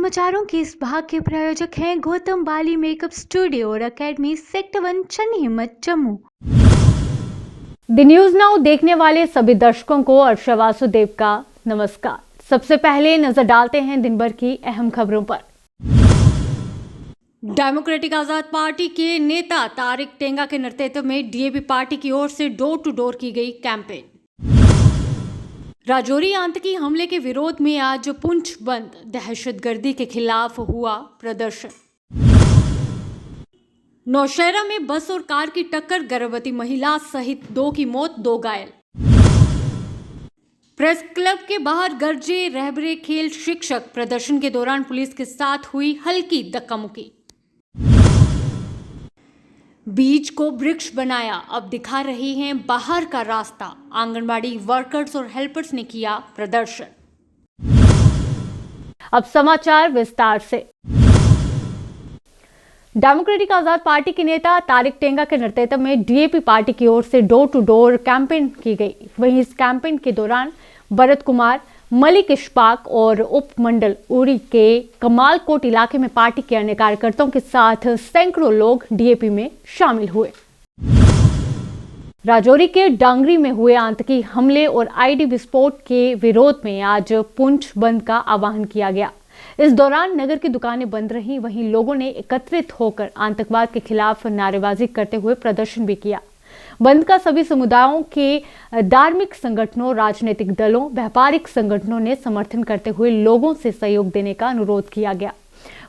समाचारों के इस भाग के प्रायोजक हैं गौतम बाली मेकअप स्टूडियो और एकेडमी सेक्टर 1 चन्नी हिम्मत जम्मू। द न्यूज नाउ देखने वाले सभी दर्शकों को अर्षा वासुदेव का नमस्कार। सबसे पहले नजर डालते हैं दिन भर की अहम खबरों पर। डेमोक्रेटिक आजाद पार्टी के नेता तारिक टेंगा के नेतृत्व में डीएपी पार्टी की ओर से डोर टू डोर की गई कैंपेन। राजौरी आतंकी हमले के विरोध में आज पुंछ बंद, दहशतगर्दी के खिलाफ हुआ प्रदर्शन। नौशहरा में बस और कार की टक्कर, गर्भवती महिला सहित 2 की मौत, 2 घायल। प्रेस क्लब के बाहर गरजे रहबरे खेल शिक्षक, प्रदर्शन के दौरान पुलिस के साथ हुई हल्की धक्का-मुक्की। बीज को वृक्ष बनाया, अब दिखा रही हैं बाहर का रास्ता, आंगनबाड़ी वर्कर्स और हेल्पर्स ने किया प्रदर्शन। अब समाचार विस्तार से। डेमोक्रेटिक आजाद पार्टी के नेता तारिक टेंगा के नेतृत्व में डीएपी पार्टी की ओर से डोर टू डोर कैंपेन की गई। वहीं इस कैंपेन के दौरान भरत कुमार, मलिक इशफाक और उपमंडल उरी के कमालकोट इलाके में पार्टी के अन्य कार्यकर्ताओं के साथ सैकड़ों लोग डीएपी में शामिल हुए। राजौरी के डांगरी में हुए आतंकी हमले और आईडी विस्फोट के विरोध में आज पुंछ बंद का आह्वान किया गया। इस दौरान नगर की दुकानें बंद रहीं, वहीं लोगों ने एकत्रित होकर आतंकवाद के खिलाफ नारेबाजी करते हुए प्रदर्शन भी किया। बंद का सभी समुदायों के धार्मिक संगठनों, राजनीतिक दलों, व्यापारिक संगठनों ने समर्थन करते हुए लोगों से सहयोग देने का अनुरोध किया गया।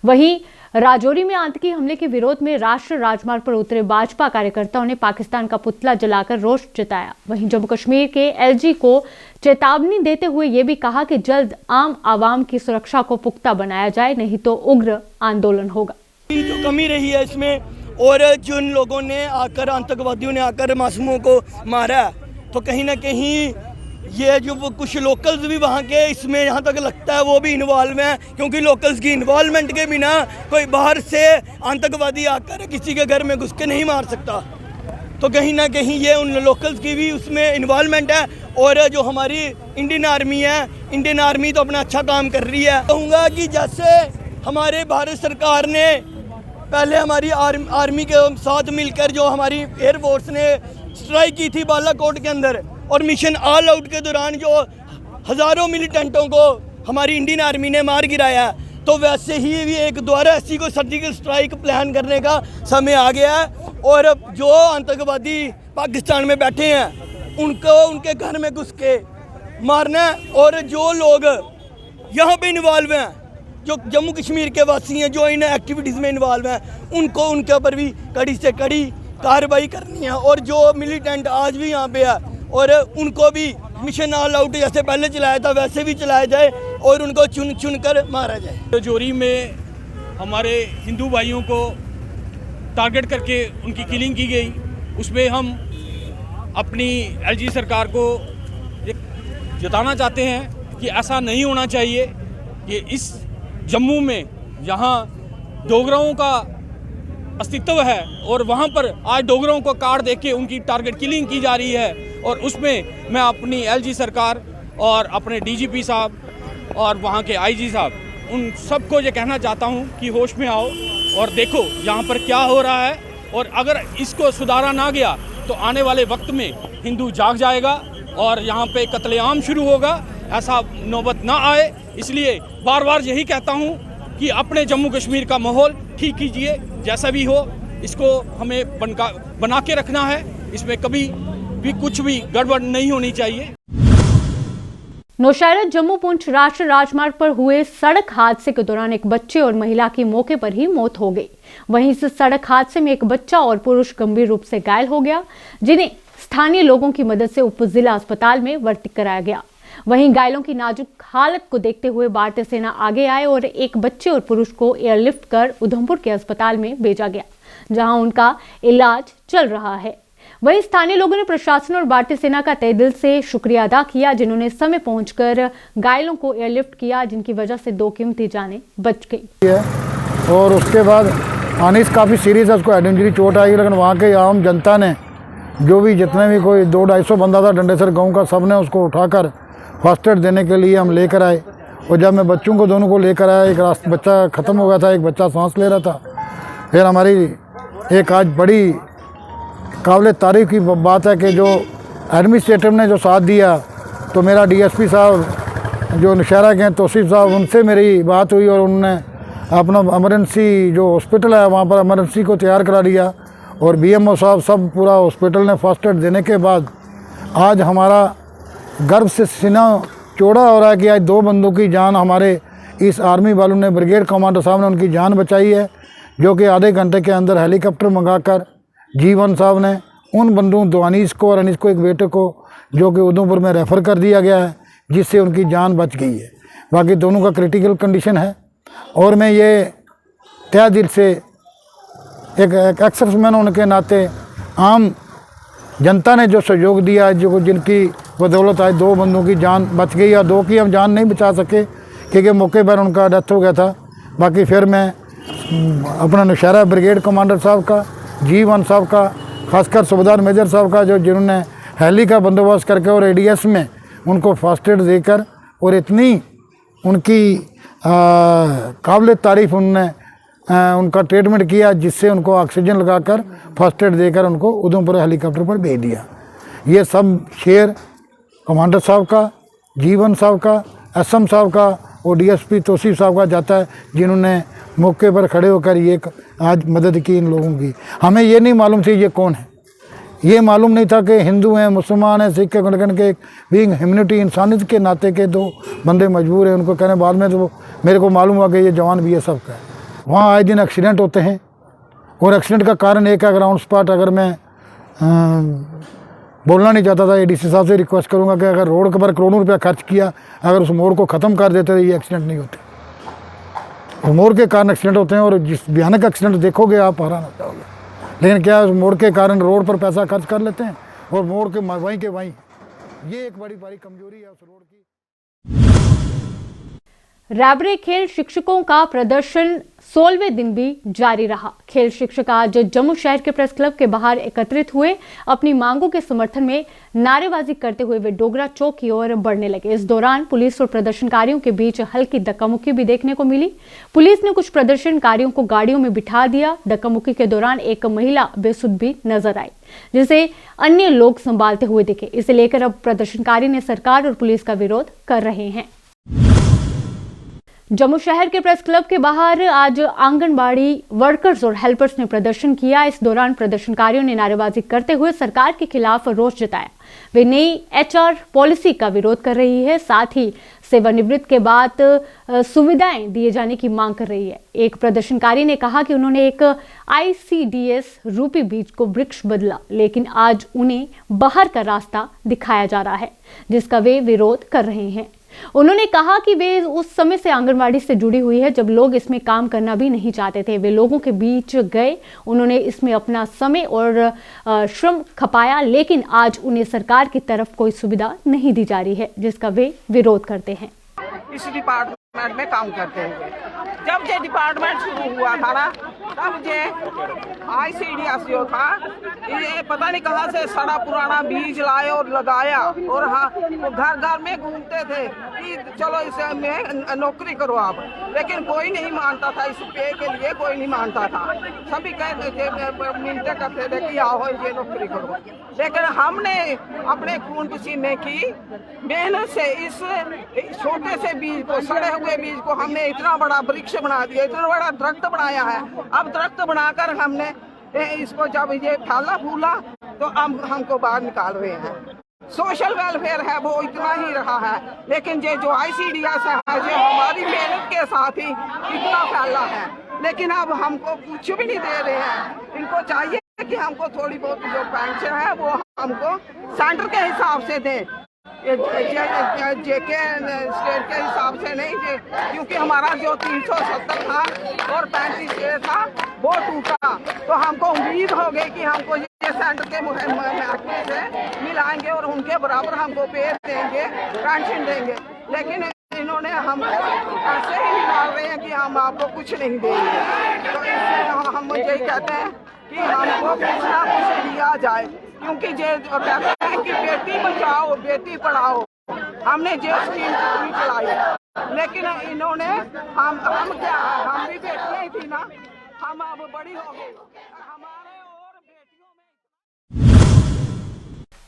वहीं राजौरी में आतंकी हमले के विरोध में राष्ट्रीय राजमार्ग पर उतरे भाजपा कार्यकर्ताओं ने पाकिस्तान का पुतला जलाकर रोष जताया। वहीं जम्मू कश्मीर के एलजी को चेतावनी देते हुए ये भी कहा कि जल्द आम आवाम की सुरक्षा को पुख्ता बनाया जाए, नहीं तो उग्र आंदोलन होगा। जो कमी रही है इसमें, और जिन लोगों ने आकर, आतंकवादियों ने आकर मासूमों को मारा, तो कहीं ना कहीं ये जो कुछ लोकल्स भी वहाँ के इसमें यहाँ तक लगता है वो भी इन्वॉल्व हैं, क्योंकि लोकल्स की इन्वॉल्वमेंट के बिना कोई बाहर से आतंकवादी आकर किसी के घर में घुस के नहीं मार सकता। तो कहीं ना कहीं ये उन लोकल्स की भी उसमें इन्वॉल्वमेंट है। और जो हमारी इंडियन आर्मी है, इंडियन आर्मी तो अपना अच्छा काम कर रही है। कहूँगा कि जैसे हमारे भारत सरकार ने पहले हमारी आर्मी के साथ मिलकर जो हमारी एयरफोर्स ने स्ट्राइक की थी बालाकोट के अंदर, और मिशन ऑल आउट के दौरान जो हज़ारों मिलिटेंटों को हमारी इंडियन आर्मी ने मार गिराया, तो वैसे ही भी एक दोबारा ऐसी कोई सर्जिकल स्ट्राइक प्लान करने का समय आ गया है। और जो आतंकवादी पाकिस्तान में बैठे हैं उनको उनके घर में घुस के मारना है। और जो लोग यहाँ पे इन्वॉल्व हैं, जो जम्मू कश्मीर के वासी हैं, जो इन एक्टिविटीज़ में इन्वॉल्व हैं, उनको उनके ऊपर भी कड़ी से कड़ी कार्रवाई करनी है। और जो मिलिटेंट आज भी यहाँ पे है, और उनको भी मिशन ऑल आउट जैसे पहले चलाया था वैसे भी चलाया जाए और उनको चुन चुन कर मारा जाए। राजौरी में हमारे हिंदू भाइयों को टारगेट करके उनकी किलिंग की गई, उसमें हम अपनी एलजी सरकार को जताना चाहते हैं कि ऐसा नहीं होना चाहिए कि इस जम्मू में जहां डोगरों का अस्तित्व है और वहां पर आज डोगरों को कार्ड देके उनकी टारगेट किलिंग की जा रही है। और उसमें मैं अपनी एलजी सरकार और अपने डीजीपी साहब और वहां के आईजी साहब, उन सबको ये कहना चाहता हूं कि होश में आओ और देखो यहाँ पर क्या हो रहा है। और अगर इसको सुधारा ना गया तो आने वाले वक्त में हिंदू जाग जाएगा और यहाँ पे कत्लेआम शुरू होगा। ऐसा नौबत ना आए, इसलिए बार बार यही कहता हूँ कि अपने जम्मू कश्मीर का माहौल ठीक कीजिए, जैसा भी हो इसको हमें बना के रखना है। इसमें कभी भी कुछ भी गड़बड़ नहीं होनी चाहिए। नौशहरा जम्मू पुंछ राष्ट्रीय राजमार्ग पर हुए सड़क हादसे के दौरान एक बच्चे और महिला की मौके पर ही मौत हो गई। वहीं इस सड़क हादसे में एक बच्चा और पुरुष गंभीर रूप से घायल हो गया, जिन्हें स्थानीय लोगों की मदद से उप जिला अस्पताल में भर्ती कराया गया। वहीं घायलों की नाजुक हालत को देखते हुए भारतीय सेना आगे आए और एक बच्चे और पुरुष को एयरलिफ्ट कर उधमपुर के अस्पताल में भेजा गया, जहां उनका इलाज चल रहा है। वहीं स्थानीय लोगों ने प्रशासन और भारतीय सेना का तहे दिल से शुक्रिया अदा किया, जिन्होंने समय पहुंचकर घायलों को एयरलिफ्ट किया, जिनकी वजह से 2 कीमती जानें बच गई। और उसके बाद अनीस काफ़ी सीरियस है, उसको हेड इंजरी चोट आई, लेकिन वहाँ के आम जनता ने जो भी जितने भी कोई 200-250 बंदा था डंडेसर गाँव का, सब ने उसको उठाकर फर्स्ट एड देने के लिए हम लेकर आए और जब मैं बच्चों को दोनों को लेकर आया, एक बच्चा ख़त्म हो गया था, एक बच्चा सांस ले रहा था। फिर हमारी एक आज बड़ी काबिल तारीफ़ की बात है कि जो एडमिनिस्ट्रेटर ने जो साथ दिया, तो मेरा डीएसपी साहब जो नौशहरा के हैं तौसीफ साहब, उनसे मेरी बात हुई और उन्होंने अपना एमरजेंसी जो हॉस्पिटल है वहाँ पर एमरजेंसी को तैयार करा लिया और बीएमओ साहब सब पूरा हॉस्पिटल ने फर्स्ट एड देने के बाद आज हमारा गर्व से सीना चौड़ा हो रहा है कि आज 2 बंदों की जान हमारे इस आर्मी वालों ने, ब्रिगेड कमांडर साहब ने उनकी जान बचाई है, जो कि आधे घंटे के अंदर हेलीकॉप्टर मंगाकर जीवन साहब ने उन बंदों अनीस को और अनीस को एक बेटे को जो कि उधमपुर में रेफ़र कर दिया गया है, जिससे उनकी जान बच गई है। बाकी दोनों का क्रिटिकल कंडीशन है। और मैं ये तहे दिल से एक एक्सर्विसमैन होने के नाते आम जनता ने जो सहयोग दिया, जो जिनकी बदौलत आज 2 बंदों की जान बच गई, और 2 की हम जान नहीं बचा सके क्योंकि मौके पर उनका डेथ हो गया था। बाकी फिर मैं अपना नौशहरा ब्रिगेड कमांडर साहब का, G1 साहब का, खासकर सूबेदार मेजर साहब का, जो जिन्होंने हेली का बंदोबस्त करके और एडीएस में उनको फर्स्ट एड देकर और इतनी उनकी काबिल तारीफ़ उन्होंने उनका ट्रीटमेंट किया, जिससे उनको ऑक्सीजन लगाकर फर्स्ट एड देकर उनको उधमपुर हेलीकॉप्टर पर भेज दिया। ये सब शेयर कमांडर साहब का, G1 साहब का, SM साहब का और डीएसपी तौसीफ साहब का जाता है, जिन्होंने मौके पर खड़े होकर ये आज मदद की इन लोगों की। हमें ये नहीं मालूम थी ये कौन है, ये मालूम नहीं था कि हिंदू हैं, मुसलमान हैं, सिख हैं, के बीइंग ह्यूमनिटी, इंसानियत के नाते के 2 बंदे मजबूर हैं। उनको कहने बाद में तो मेरे को मालूम हुआ कि ये जवान BSF का है। वहाँ आए दिन एक्सीडेंट होते हैं और एक्सीडेंट का कारण एक है, अगर ऑन स्पॉट अगर मैं बोलना नहीं चाहता था, ADC साहब से रिक्वेस्ट करूँगा कि अगर रोड के पर करोड़ों रुपया खर्च किया, अगर उस मोड़ को ख़त्म कर देते तो ये एक्सीडेंट नहीं होते। और मोड़ के कारण एक्सीडेंट होते हैं और जिस भयानक एक्सीडेंट देखोगे आप हैरान हो जाओगे। लेकिन क्या उस मोड़ के कारण रोड पर पैसा खर्च कर लेते हैं और मोड़ के वहीं के वहीं, ये एक बड़ी कमजोरी है उस रोड की। रैबरे खेल शिक्षकों का प्रदर्शन 16वें दिन भी जारी रहा। खेल शिक्षक आज जम्मू शहर के प्रेस क्लब के बाहर एकत्रित हुए। अपनी मांगों के समर्थन में नारेबाजी करते हुए वे डोगरा चौक की ओर बढ़ने लगे। इस दौरान पुलिस और प्रदर्शनकारियों के बीच हल्की धक्का-मुक्की भी देखने को मिली। पुलिस ने कुछ प्रदर्शनकारियों को गाड़ियों में बिठा दिया। धक्का-मुक्की के दौरान एक महिला बेसुध भी नजर आई, जिसे अन्य लोग संभालते हुए दिखे। इसे लेकर अब प्रदर्शनकारी ने सरकार और पुलिस का विरोध कर रहे हैं। जम्मू शहर के प्रेस क्लब के बाहर आज आंगनबाड़ी वर्कर्स और हेल्पर्स ने प्रदर्शन किया। इस दौरान प्रदर्शनकारियों ने नारेबाजी करते हुए सरकार के खिलाफ रोष जताया। वे नई HR पॉलिसी का विरोध कर रही है, साथ ही सेवानिवृत्त के बाद सुविधाएं दिए जाने की मांग कर रही है। एक प्रदर्शनकारी ने कहा कि उन्होंने एक ICDS रूपी बीज को वृक्ष बदला, लेकिन आज उन्हें बाहर का रास्ता दिखाया जा रहा है, जिसका वे विरोध कर रहे हैं। उन्होंने कहा कि वे उस समय से आंगनबाड़ी से जुड़ी हुई है जब लोग इसमें काम करना भी नहीं चाहते थे। वे लोगों के बीच गए, उन्होंने इसमें अपना समय और श्रम खपाया, लेकिन आज उन्हें सरकार की तरफ कोई सुविधा नहीं दी जा रही है, जिसका वे विरोध करते हैं। इस डिपार्टमेंट में काम करते हैं। जब ये डिपार्टमेंट शुरू हुआ था ना, तब ये ICDS जो था, ये पता नहीं कहाँ से सड़ा पुराना बीज लाए और लगाया, और हाँ वो घर घर में घूमते थे कि चलो इसे में नौकरी करो आप, लेकिन कोई नहीं मानता था। इस पे के लिए कोई नहीं मानता था। सभी कहते थे, मिनटे करते थे कि आओ ये नौकरी करो, लेकिन हमने अपने खून पसीने की मेहनत से इस छोटे से बीज को, सड़े हुए बीज को हमने इतना बड़ा वृक्ष बना दिया, इतना बड़ा दरख्त बनाया है। अब दरख्त बनाकर हमने इसको जब ये फैला फूला तो अब हमको बाहर निकाल रहे हैं। सोशल वेलफेयर है वो इतना ही रहा है, लेकिन ये जो ICDS है जो हमारी मेहनत के साथ ही इतना फैला है, लेकिन अब हमको कुछ भी नहीं दे रहे हैं। इनको चाहिए कि हमको थोड़ी बहुत जो पेंशन है वो हमको सेंटर के हिसाब से दें, जेके स्टेट के हिसाब से नहीं, क्योंकि हमारा जो 370 था और 35 था वो टूटा, तो हमको उम्मीद हो गई कि हमको ये सेंटर के महकमे से मिलाएंगे और उनके बराबर हमको पे देंगे, पेंशन देंगे, लेकिन इन्होंने हमको ऐसे ही निकाल रहे हैं कि हम आपको कुछ नहीं देंगे। तो इससे हम यही कहते हैं कि हमको कुछ ना कुछ दिया जाए, क्योंकि ये कहते हैं कि बेटी बचाओ बेटी पढ़ाओ, हमने जो स्कीम पूरी चलाई लेकिन इन्होंने हम क्या, हम भी बेटियां ही थी ना, हम अब बड़ी हो गई, हमारे और बेटियों में।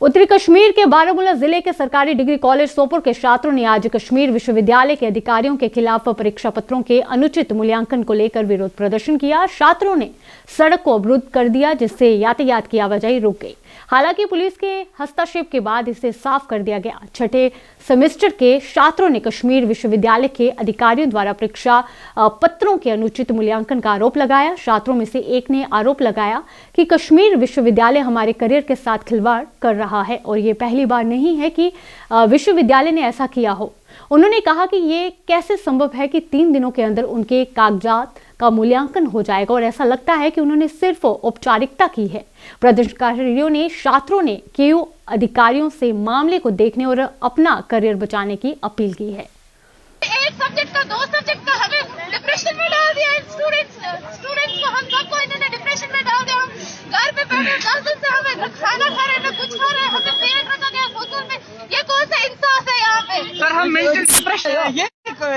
उत्तरी कश्मीर के बारामूला जिले के सरकारी डिग्री कॉलेज सोपोर के छात्रों ने आज कश्मीर विश्वविद्यालय के अधिकारियों के खिलाफ परीक्षा पत्रों के अनुचित मूल्यांकन को लेकर विरोध प्रदर्शन किया। छात्रों ने सड़क को अवरुद्ध कर दिया, जिससे यातायात की आवाजाही रुक गई। हालांकि पुलिस के हस्तक्षेप के बाद इसे साफ कर दिया गया। छठे सेमेस्टर के छात्रों ने कश्मीर विश्वविद्यालय के अधिकारियों द्वारा परीक्षा पत्रों के अनुचित मूल्यांकन का आरोप लगाया। छात्रों में से एक ने आरोप लगाया कि कश्मीर विश्वविद्यालय हमारे करियर के साथ खिलवाड़ कर रहा है और ये पहली बार नहीं है कि विश्वविद्यालय ने ऐसा किया हो। उन्होंने कहा कि ये कैसे संभव है कि 3 दिनों के अंदर उनके कागजात का मूल्यांकन हो जाएगा और ऐसा लगता है कि उन्होंने सिर्फ औपचारिकता की है। प्रदर्शनकारियों ने छात्रों ने केयू अधिकारियों से मामले को देखने और अपना करियर बचाने की अपील की है। एक सब्जेक्ट का 2 सब्जेक्ट का हमें डिप्रेशन में डाल दिया। स्टूडेंट्स को, हम सबको इन्होंने डिप्रेशन में डाल दिया। हम घर पे बैठे 10 दिन से हमें खाना खा रहे हैं, कुछ खा रहे हैं, हमें पेट रखा गया होटल में। ये कौन सा इंसाफ है यहाँ पे? सर हम मेंटल डिप्रेशन,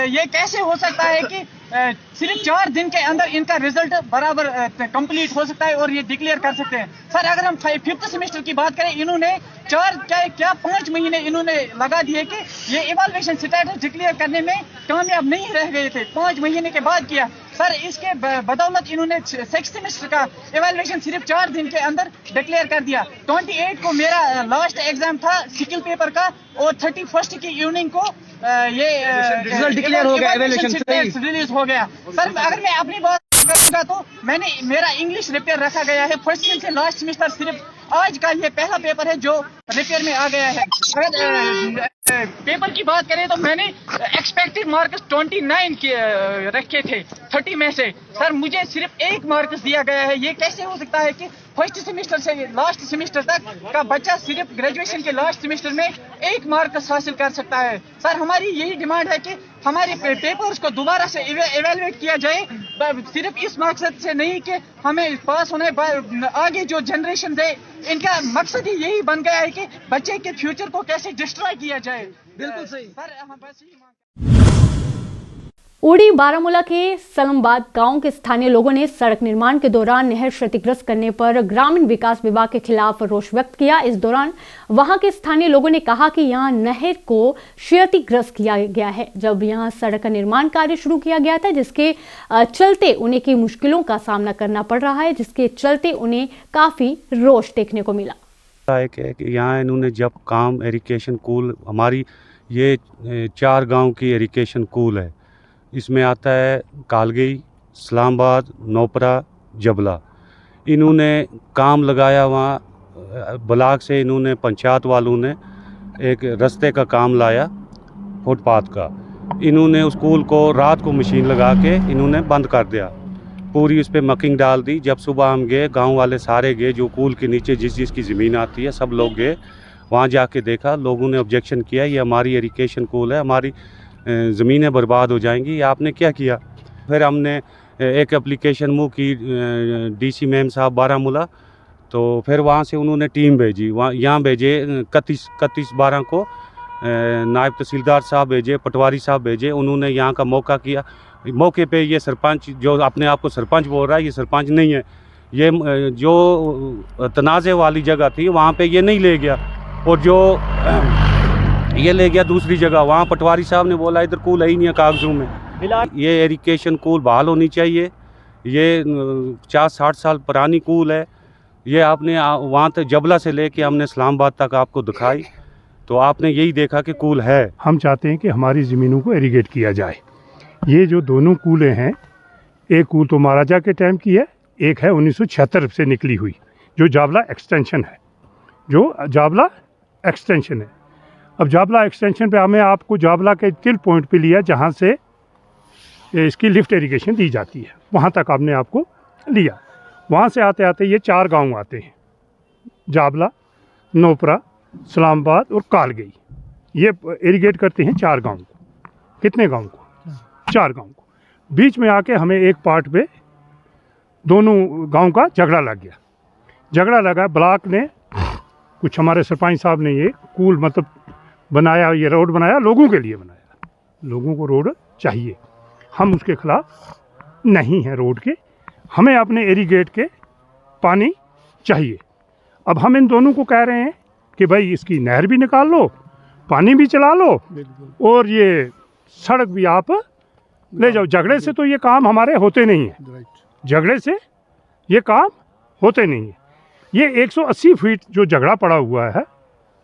ये कैसे हो सकता है कि सिर्फ 4 दिन के अंदर इनका रिजल्ट बराबर कंप्लीट हो सकता है और ये डिक्लेयर कर सकते हैं। सर अगर हम 5th सेमेस्टर की बात करें, इन्होंने 5 महीने इन्होंने लगा दिए कि ये इवैल्यूएशन स्टेटस डिक्लेयर करने में कामयाब नहीं रह गए थे। 5 महीने के बाद किया। सर इसके बदौलत इन्होंने 6th सेमेस्टर का इवैल्यूएशन सिर्फ 4 दिन के अंदर डिक्लेयर कर दिया। 28 को मेरा लास्ट एग्जाम था स्किल पेपर का और 31 की इवनिंग को ये रिजल्ट डिक्लेयर हो गया, इवैल्यूएशन रिलीज हो गया। सर अगर मैं अपनी बात करूंगा तो मेरा इंग्लिश रिपेयर रखा गया है। फर्स्ट सेम से लास्ट सेमेस्टर सिर्फ आज का ये पहला पेपर है जो रिपेयर में आ गया है। अगर पेपर की बात करें तो मैंने एक्सपेक्टेड मार्क्स 29 रखे थे 30 में से। सर मुझे सिर्फ 1 मार्क्स दिया गया है। ये कैसे हो सकता है कि फर्स्ट सेमेस्टर से लास्ट सेमेस्टर तक का बच्चा सिर्फ ग्रेजुएशन के लास्ट सेमेस्टर में 1 मार्क्स हासिल कर सकता है? सर हमारी यही डिमांड है कि हमारे पेपर्स को दोबारा से इवेलुएट किया जाए, सिर्फ इस मकसद से नहीं कि हमें पास होने आगे जो जनरेशन है इनका मकसद ही यही बन गया है कि बच्चे के फ्यूचर को कैसे डिस्ट्रॉय किया जाए। बिल्कुल सही सर, हम बस यही उड़ी बारामूला के सलमबाद गांव के स्थानीय लोगों ने सड़क निर्माण के दौरान नहर क्षतिग्रस्त करने पर ग्रामीण विकास विभाग के खिलाफ रोष व्यक्त किया। इस दौरान वहां के स्थानीय लोगों ने कहा कि यहां नहर को क्षतिग्रस्त किया गया है जब यहां सड़क का निर्माण कार्य शुरू किया गया था, जिसके चलते उन्हें की मुश्किलों का सामना करना पड़ रहा है, जिसके चलते उन्हें काफी रोष देखने को मिला है कि यहाँ इन्होंने जब काम इरिगेशन कूल, हमारी ये 4 गांव की इरिगेशन कूल है, इसमें आता है कालगई, इस्लामाबाद, नोपरा, जबला। इन्होंने काम लगाया वहाँ ब्लॉक से, इन्होंने पंचायत वालों ने एक रास्ते का काम लाया फुटपाथ का। इन्होंने उस कूल को रात को मशीन लगा के इन्होंने बंद कर दिया, पूरी उस पर मकिंग डाल दी। जब सुबह हम गए, गांव वाले सारे गए, जो कूल के नीचे जिसकी ज़मीन आती है सब लोग गए, वहाँ जाके देखा। लोगों ने ऑब्जेक्शन किया, ये हमारी इरिगेशन कूल है, हमारी ज़मीनें बर्बाद हो जाएंगी, ये आपने क्या किया। फिर हमने एक एप्लीकेशन मूव की डीसी मैम साहब बारामूला, तो फिर वहाँ से उन्होंने टीम भेजी, वहाँ यहाँ भेजे 31/12 को नायब तहसीलदार साहब भेजे, पटवारी साहब भेजे। उन्होंने यहाँ का मौका किया। मौके पे ये सरपंच जो अपने आप को सरपंच बोल रहा है, ये सरपंच नहीं है। ये जो तनाज़े वाली जगह थी वहाँ पे ये नहीं ले गया और जो ये ले गया दूसरी जगह। वहाँ पटवारी साहब ने बोला इधर कूल है ही नहीं है कागजों में। ये इरिगेशन कूल बहाल होनी चाहिए। ये 50-60 साल पुरानी कूल है। ये आपने वहाँ तक जबला से लेके हमने इस्लामाबाद तक आपको दिखाई, तो आपने यही देखा कि कूल है। हम चाहते हैं कि हमारी ज़मीनों को इरिगेट किया जाए। ये जो दोनों कूलें हैं, एक कूल तो महाराजा के टाइम की है, एक है 1976 से निकली हुई जो जाबला एक्सटेंशन है, अब जाबला एक्सटेंशन पे हमें आपको जाबला के तिल पॉइंट पे लिया जहाँ से इसकी लिफ्ट इरिगेशन दी जाती है, वहाँ तक आपने आपको लिया। वहाँ से आते आते ये 4 गांव आते हैं, जाबला, नोपरा, इस्लामाबाद और कालगई। ये इरिगेट करते हैं 4 गांव को। कितने गांव को? 4 गांव को। बीच में आके हमें एक पार्ट पे दोनों गांव का झगड़ा लगा। ब्लॉक ने, कुछ हमारे सरपंच साहब ने ये कूल मतलब बनाया, ये रोड बनाया, लोगों के लिए बनाया, लोगों को रोड चाहिए, हम उसके खिलाफ नहीं हैं रोड के, हमें अपने एरीगेट के पानी चाहिए। अब हम इन दोनों को कह रहे हैं कि भाई इसकी नहर भी निकाल लो, पानी भी चला लो और ये सड़क भी आप ले जाओ। झगड़े से तो ये काम हमारे होते नहीं हैं, झगड़े से ये काम होते नहीं है। ये 180 फीट जो झगड़ा पड़ा हुआ है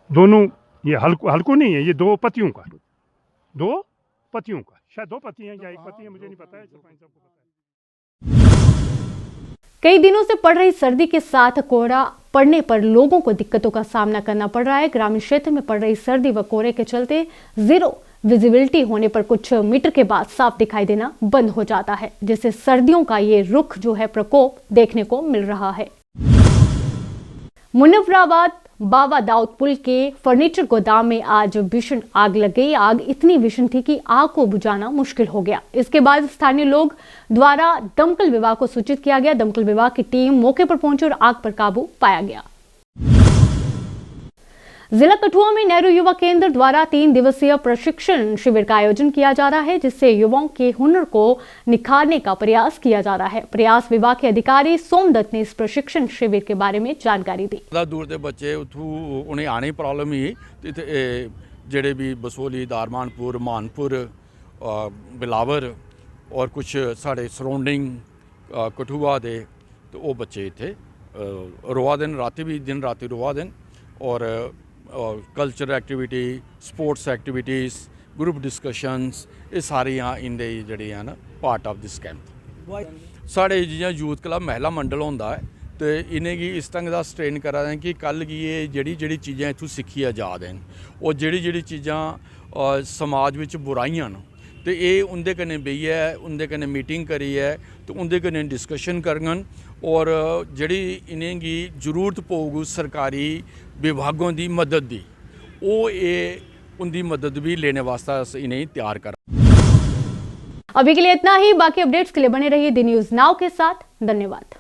दोनों, ये हल्को नहीं है, ये दो पतियों का, शायद 2 पति हैं या 1 पति है, मुझे नहीं पता है, सरपंच साहब को पता है। कई दिनों से पड़ रही सर्दी के साथ कोहरा पड़ने पर लोगों को दिक्कतों का सामना करना पड़ रहा है। ग्रामीण क्षेत्र में पड़ रही सर्दी व कोहरे के चलते जीरो विजिबिलिटी होने पर कुछ मीटर के बाद साफ दिखाई देना बंद हो जाता है, जिससे सर्दियों का ये रुख जो है प्रकोप देखने को मिल रहा है। मुनव्वराबाद बाबा दाऊद पुल के फर्नीचर गोदाम में आज भीषण आग लग गई। आग इतनी भीषण थी कि आग को बुझाना मुश्किल हो गया। इसके बाद स्थानीय लोग द्वारा दमकल विभाग को सूचित किया गया। दमकल विभाग की टीम मौके पर पहुंची और आग पर काबू पाया गया। जिला कठुआ में नेहरू युवा केंद्र द्वारा 3 दिवसीय प्रशिक्षण शिविर का आयोजन किया जा रहा है, जिससे युवाओं के हुनर को निखारने का प्रयास किया जा रहा है। प्रयास विभाग के अधिकारी सोमदत्त ने इस प्रशिक्षण शिविर के बारे में जानकारी दी। दूर के बच्चे उठू उन्हें आने प्रॉब्लम ही जेडे भी बसोली, दारमानपुर, मानपुर, बिलावर और कुछ साढ़े सराउंडिंग कठुआ दे, तो वो बच्चे इतने रोआ दिन राती भी दिन राती रोआ दिन और culture activity, sports activities, group discussions, ये सारियां इंदे जड़ी है ना पार्ट ऑफ दिस कैंप। साढ़े जियां यूथ क्लब महिला मंडल होंदा है तो इन्हें गी इस ढंग दा स्ट्रेन करा दें कि कल गी ये जड़ी चीज़ां इत्थों सिक्खियां जा देन और जड़ी चीज़ां समाज विच बुराइयां न तो ये उंदे कन्नै बेहियै उंदे कन्नै मीटिंग करियै तो उंदे कन्नै डिस्कशन करङन और जड़ी इन्हें गी जरूरत पौग सरकारी विभागों की मदद दी वो ये उनकी मदद भी लेने वास्ते इन्हें तैयार कर। अभी के लिए इतना ही। बाकी अपडेट्स के लिए बने रहिए दी न्यूज़ नाउ के साथ। धन्यवाद।